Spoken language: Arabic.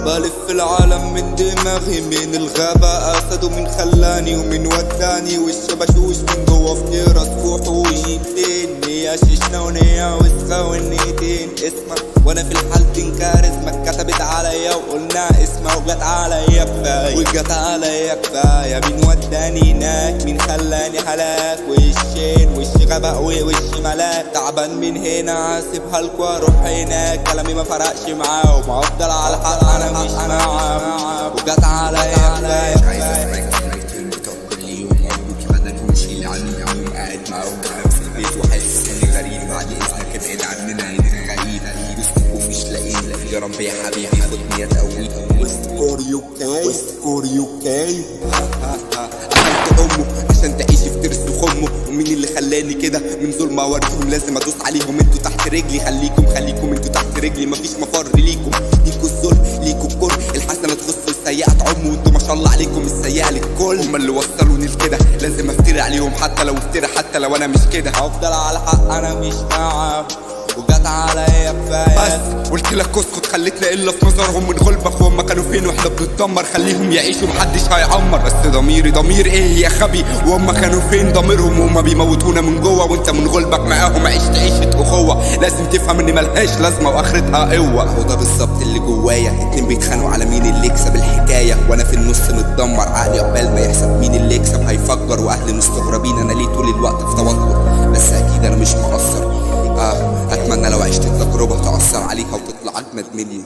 بلف العالم من دماغي، من الغابة اسد ومن خلاني ومن وداني، والشبشوش من جوا فتيرة سفوح وشيتين، يا شيشنا ونيا وسخة والنيتين. اسمع وانا في الحالتين كاريزما كتبت عليا وقلنا اسمها وجت عليا كفاية، وجت عليا كفاية. مين وداني هناك مين خلاني هلاك، وشين وشي غباء ووشي ملاك، تعبان من هنا هسيبها لكوا اروح هناك. كلامي ما فرقش معاهم وافضل على الحق انا مش معاهم، وجت عليا كفاية. مش عايز اسمعك كلمتين بتوع كل يوم، ارجوكي بدل تمشي لي عني يوم قاعد معاهم في البيت وحاسس اني غريب. بعد اذنك ابعد عننا انت غريب، ومش لاقيني يا رب يا حبيبي خدني يا تقوي. كوريوكاي اكلت امه عشان تعيش في ترس خمه، ومين اللي خلاني كده من ظلم اوريهم لازم ادوس عليهم. انتوا تحت رجلي خليكم انتوا تحت رجلي، مفيش مفر ليكم. ليكوا الظلم ليكوا الكره، الحسنه تخص السيئه تعم، وانتوا ما شاء الله عليكم السيئه للكل. هم اللي وصلوني لكده لازم افتري عليهم، حتى لو انا مش كده هفضل على حق انا مش معاهم، وجت عليا كفايه. بس قلت لك اسكت خليتنا الا في نظرهم من غلبك، وهم كانوا فين واحنا بنتدمر. خليهم يعيشوا محدش هيعمر، بس ضمير ايه يا خبي، وهم كانوا فين ضميرهم وهم بيموتونا من جوه، وانت من غلبك معاهم عشت عيشه اخوه. لازم تفهم ان ملهاش لازمه واخرتها قوه. هو ده بالظبط اللي جوايا، اتنين بيتخانقوا على مين اللي يكسب الحكايه، وانا في النص متدمر عقلي عقبال ما يحسب مين اللي يكسب هيفجر. واهلي مستغربين انا ليه طول الوقت في توتر، بس اكيد انا مش مقصر. اتمنى لو عشت التجربة تأثر عليها وتطلع اجمد مني.